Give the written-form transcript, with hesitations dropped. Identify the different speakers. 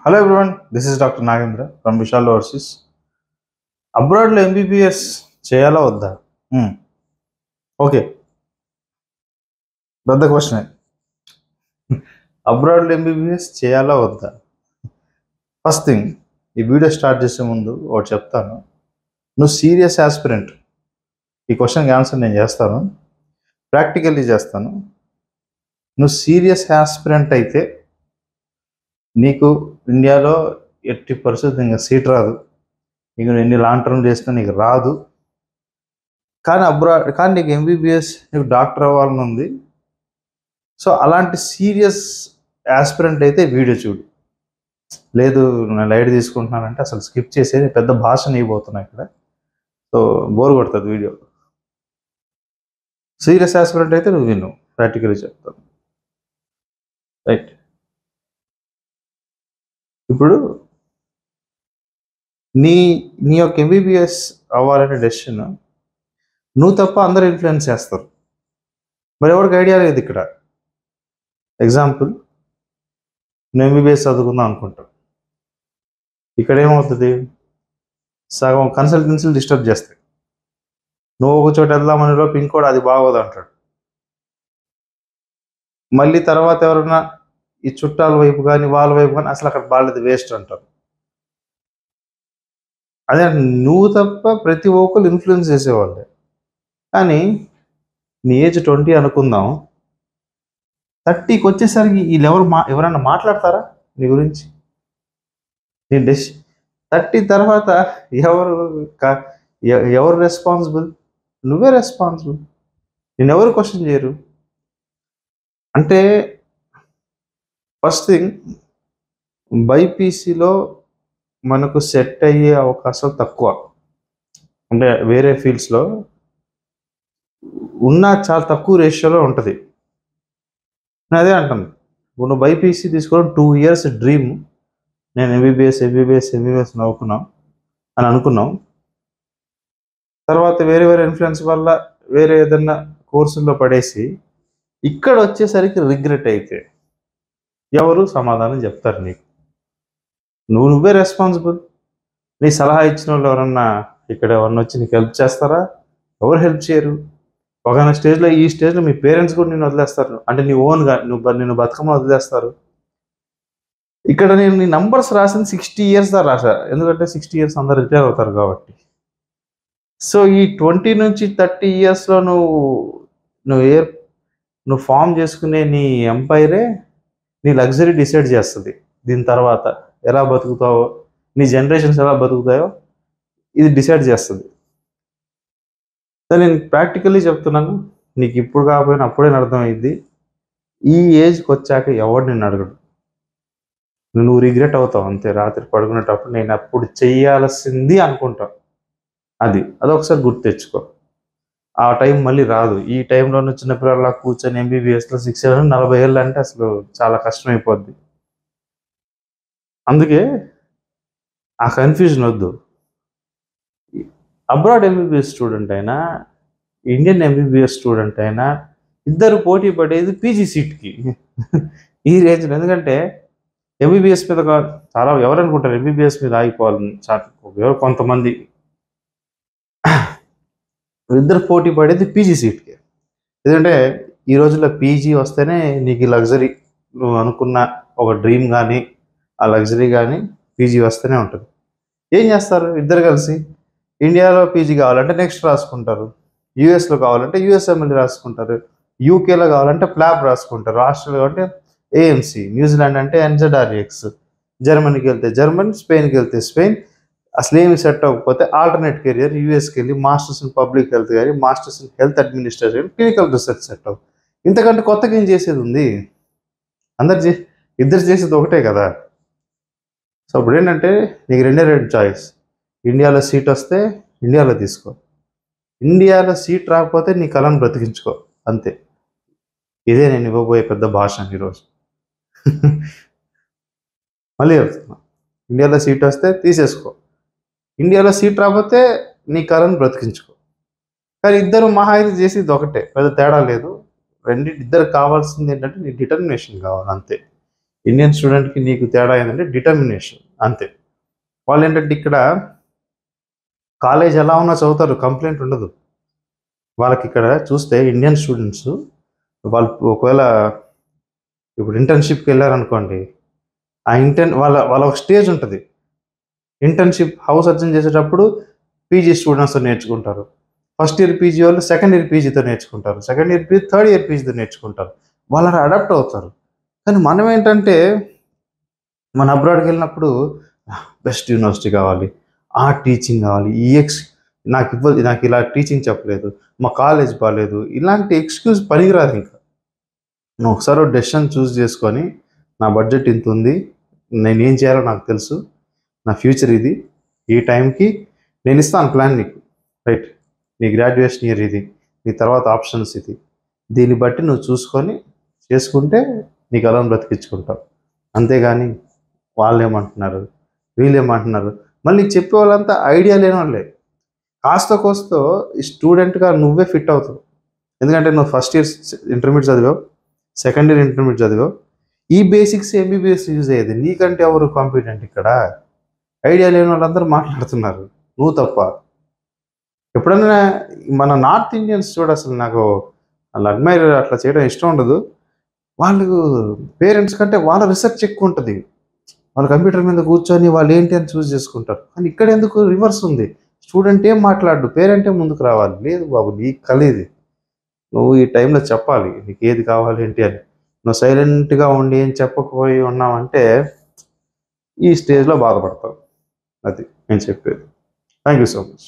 Speaker 1: Hello everyone, this is Dr. Nagendra from Vishal Overseas. అబ్రాడ్లో MBBS చేయాలా వద్దా? Okay, పెద్ద క్వశ్చన్. అబ్రాడ్లో ఎంబీబీఎస్ చేయాలా వద్దా? ఫస్ట్ థింగ్, ఈ వీడియో స్టార్ట్ చేసే ముందు ఒకటి చెప్తాను. నువ్వు సీరియస్ ఆస్పిరెంట్, ఈ క్వశ్చన్కి ఆన్సర్ నేను చేస్తాను, ప్రాక్టికల్లీ చేస్తాను. నువ్వు సీరియస్ ఆస్పిరెంట్ అయితే నీకు ఇండియాలో ఎట్టి పరిస్థితి ఇంకా సీట్ రాదు. నీకు ఎన్ని లాంగ్ టర్మ్ చేసినా నీకు రాదు. కానీ నీకు ఎంబీబీఎస్, నీకు డాక్టర్ అవ్వాలని ఉంది. సో అలాంటి సీరియస్ ఆస్పిరెంట్ అయితే వీడియో చూడు. లేదు నేను లైట్ తీసుకుంటున్నానంటే అసలు స్కిప్ చేసేది, పెద్ద భాష నీయబోతున్నా ఇక్కడ. సో బోర్ కొడుతుంది వీడియో. సీరియస్ ఆస్పిరెంట్ అయితే నువ్వు విను, ప్రాక్టికల్లీ చెప్తాను. రైట్, ఇప్పుడు నీ యొక్క ఎంబీబీఎస్ అవ్వాలనే డెసిషన్ నువ్వు తప్ప అందరూ ఇన్ఫ్లుయెన్స్ చేస్తారు. మరి ఎవరికి ఐడియా లేదు ఇక్కడ. ఎగ్జాంపుల్, నువ్వు ఎంబీబీఎస్ చదువుకుందాం అనుకుంటావు. ఇక్కడ ఏమవుతుంది, సగం కన్సల్టెన్సీలు డిస్టర్బ్ చేస్తాయి. నువ్వు ఒక చోట వెళ్దామని లోపు ఇంకోటి అది బాగోదు అంటాడు. మళ్ళీ తర్వాత ఎవరన్నా ఈ చుట్టాల వైపు కానీ వాళ్ళ వైపు కానీ అసలు అక్కడ బాగాలేదు, వేస్ట్ అంటారు. అదే నువ్వు తప్ప ప్రతి ఒక్కరు ఇన్ఫ్లుయెన్స్ చేసేవాళ్ళే. కానీ నీ ఏజ్ 20 అనుకుందాం, 30కి వచ్చేసరికి వీళ్ళు ఎవరైనా మాట్లాడతారా నీ గురించి? నీ 30 తర్వాత ఎవరు రెస్పాన్సిబుల్? నువ్వే రెస్పాన్సిబుల్. నేను ఎవరు క్వశ్చన్ చేయరు. అంటే ఫస్ట్ థింగ్, బైపీసీలో మనకు సెట్ అయ్యే అవకాశాలు తక్కువ. అంటే వేరే ఫీల్డ్స్లో ఉన్న చాలా తక్కువ రేషియోలో ఉంటుంది. నేను అదే అంటాను, నువ్వు బైపీసీ తీసుకోవడం 2 years డ్రీమ్. నేను ఎంబీబీఎస్ నవ్వుకున్నాం అని అనుకున్నాం. తర్వాత వేరే ఇన్ఫ్లుయెన్స్ వల్ల వేరే ఏదన్నా కోర్సుల్లో పడేసి ఇక్కడ వచ్చేసరికి రిగ్రెట్ అయితే ఎవరు సమాధానం చెప్తారు నీకు? నువ్వే రెస్పాన్సిబుల్. నీ సలహా ఇచ్చిన వాళ్ళు ఎవరన్నా ఇక్కడ ఎవరన్నా వచ్చి నీకు హెల్ప్ చేస్తారా? ఎవరు హెల్ప్ చేయరు. ఒకనొక స్టేజ్లో, ఈ స్టేజ్లో మీ పేరెంట్స్ కూడా నేను వదిలేస్తారు. అంటే నీ ఓన్గా నేను బతుకమ్మ వదిలేస్తారు. ఇక్కడ నేను నీ నంబర్స్ రాసింది 60 years దా రాశా, ఎందుకంటే 60 years అందరు రిటైర్ అవుతారు కాబట్టి. సో ఈ 20 నుంచి 30 yearsలో నువ్వు ఫామ్ చేసుకునే నీ ఎంపైరే నీ లగ్జరీ డిసైడ్ చేస్తుంది. దీని తర్వాత ఎలా బతుకుతావో, నీ జనరేషన్స్ ఎలా బతుకుతాయో ఇది డిసైడ్ చేస్తుంది. సో నేను ప్రాక్టికల్లీ చెప్తున్నాను, నీకు ఇప్పుడు కాకపోయినా అప్పుడే అర్థమైంది. ఈ ఏజ్కి వచ్చాక ఎవడు నిన్ను అడగడు. నువ్వు రిగ్రెట్ అవుతావు అంతే. రాత్రి పడుకునేటప్పుడు నేను అప్పుడు చెయ్యాల్సింది అనుకుంటావు. అదొకసారి గుర్తు తెచ్చుకో. ఆ టైం మళ్ళీ రాదు. ఈ టైంలో చిన్నపిల్లలా కూర్చొని ఎంబీబీఎస్లో 40 ఏళ్ళు అంటే అసలు చాలా కష్టమైపోద్ది. అందుకే ఆ కన్ఫ్యూజన్ వద్దు. అబ్రాడ్ ఎంబీబీఎస్ స్టూడెంట్ అయినా, ఇండియన్ ఎంబీబీఎస్ స్టూడెంట్ అయినా ఇద్దరు పోటీ పడేది పీజీ సీట్కి ఈ రేంజ్లో. ఎందుకంటే ఎంబీబీఎస్ మీద చాలా ఎవరు అనుకుంటారు ఎంబీబీఎస్ మీద ఆగిపోవాలని. ఎవరు కొంతమంది, ఇద్దరు పోటీ పడేది పీజీ సీట్కి. ఎందుకంటే ఈ రోజుల్లో పీజీ వస్తేనే నీకు లగ్జరీ, నువ్వు అనుకున్న ఒక డ్రీమ్ కానీ ఆ లగ్జరీ కానీ పీజీ వస్తేనే ఉంటుంది. ఏం చేస్తారు ఇద్దరు కలిసి? ఇండియాలో పీజీ కావాలంటే నెక్స్ట్ రాసుకుంటారు, యూఎస్లో కావాలంటే యూఎస్ఎంఎల్ రాసుకుంటారు, యూకేలో కావాలంటే ప్లాబ్ రాసుకుంటారు, ఆస్ట్రేలియా అంటే ఏఎంసీ, న్యూజిలాండ్ అంటే ఎన్జెడ్ఆర్ఎక్స్, జర్మనీకి వెళ్తే జర్మనీ, స్పెయిన్కి వెళ్తే స్పెయిన్. అసలు ఏమి సెట్ అవ్వకపోతే ఆల్టర్నేట్ కెరియర్ యూఎస్కి వెళ్ళి మాస్టర్స్ ఇన్ పబ్లిక్ హెల్త్ కానీ, masters in health administration, clinical research set అవ్వు. ఇంతకంటే కొత్తగా ఏం చేసేది ఉంది? ఇద్దరు చేసేది ఒకటే కదా. సో ఇప్పుడు ఏంటంటే నీకు రెండే చాయిస్. ఇండియాలో సీట్ వస్తే ఇండియాలో తీసుకో, ఇండియాలో సీట్ రాకపోతే నీ కళను బ్రతికించుకో, అంతే. ఇదే నేను ఇవ్వబోయే పెద్ద భాష ఈరోజు. మళ్ళీ చెప్తున్నా, ఇండియాలో సీట్ వస్తే తీసేసుకో, ఇండియాలో సీట్ రాకపోతే నీ కళను బ్రతికించుకో. కానీ ఇద్దరు మహా అయితే చేసేది ఒకటే, పెద్ద తేడా లేదు. ఇద్దరు కావాల్సింది ఏంటంటే నీ డిటర్మినేషన్ కావాలి, అంతే. ఇండియన్ స్టూడెంట్కి నీకు తేడా ఏంటంటే డిటర్మినేషన్, అంతే. వాళ్ళు ఏంటంటే ఇక్కడ కాలేజ్ ఎలా ఉన్నా చదువుతారు, కంప్లైంట్ ఉండదు వాళ్ళకి. ఇక్కడ చూస్తే ఇండియన్ స్టూడెంట్స్ వాళ్ళు ఒకవేళ ఇప్పుడు ఇంటర్న్షిప్కి వెళ్ళారనుకోండి, ఆ వాళ్ళ ఒక స్టేజ్ ఉంటుంది. ఇంటర్న్షిప్ హౌస్ సర్జన్ చేసేటప్పుడు పీజీ స్టూడెంట్స్తో నేర్చుకుంటారు. ఫస్ట్ ఇయర్ పీజీ వాళ్ళు సెకండ్ ఇయర్ పీజీతో నేర్చుకుంటారు, second year PG third year పీజీతో నేర్చుకుంటారు. వాళ్ళు అడాప్ట్ అవుతారు. కానీ మనం ఏంటంటే మన అబ్రాడ్కి వెళ్ళినప్పుడు బెస్ట్ యూనివర్సిటీ కావాలి, ఆ టీచింగ్ కావాలి, నాకు ఇలా టీచింగ్ చెప్పలేదు, మా కాలేజ్ బాగాలేదు, ఇలాంటి ఎక్స్క్యూజ్ పనికిరాదు. ఇంకా నువ్వు ఒకసారి డెసిషన్ చూస్ చేసుకొని నా బడ్జెట్ ఇంత ఉంది, నేను ఏం చేయాలో నాకు తెలుసు, నా ఫ్యూచర్ ఇది, ఈ టైంకి నేను ఇస్తాను ప్లాన్ నీకు, రైట్? నీ గ్రాడ్యుయేషన్ ఇయర్ ఇది, నీ తర్వాత ఆప్షన్స్ ఇది, దీన్ని బట్టి నువ్వు చూసుకొని చేసుకుంటే నీకు అలా బ్రతికించుకుంటావు. అంతేగాని వాళ్ళు ఏమంటున్నారు, వీళ్ళు ఏమంటున్నారు, మళ్ళీ చెప్పే వాళ్ళంతా ఐడియా లేని వాళ్ళే. కాస్త కోస్తో ఈ స్టూడెంట్గా నువ్వే ఫిట్ అవుతావు. ఎందుకంటే నువ్వు ఫస్ట్ ఇయర్ ఇంటర్మీడియట్ చదివావు, సెకండ్ ఇయర్ ఇంటర్మీడియట్ చదివావు, ఈ బేసిక్స్ ఎంబీబీఎస్ యూజ్ అయ్యేది. నీకంటే ఎవరు కాంపిటెంట్ ఇక్కడ? ఐడియా లేని వాళ్ళందరూ మాట్లాడుతున్నారు, నువ్వు తప్ప. ఎప్పుడైనా మన నార్త్ ఇండియన్స్ చూడ, అసలు నాకు వాళ్ళు అడ్మైర్ అట్లా చేయడం ఇష్టం ఉండదు. వాళ్ళు పేరెంట్స్ కంటే వాళ్ళ రీసెర్చ్ ఎక్కువ ఉంటుంది. వాళ్ళు కంప్యూటర్ మీద కూర్చొని వాళ్ళు ఏంటి అని చూస్ చేసుకుంటారు. కానీ ఇక్కడ ఎందుకు రివర్స్ ఉంది? స్టూడెంట్ ఏం మాట్లాడు, పేరెంటే ముందుకు రావాలి. లేదు బాబు, నీకు కలిది, నువ్వు ఈ టైంలో చెప్పాలి నీకు ఏది కావాలి ఏంటి అని. నువ్వు సైలెంట్గా ఉండి ఏం చెప్పకపోయి ఉన్నావంటే ఈ స్టేజ్లో బాధపడతావు. అది నేను చెప్పేది. Thank you so much.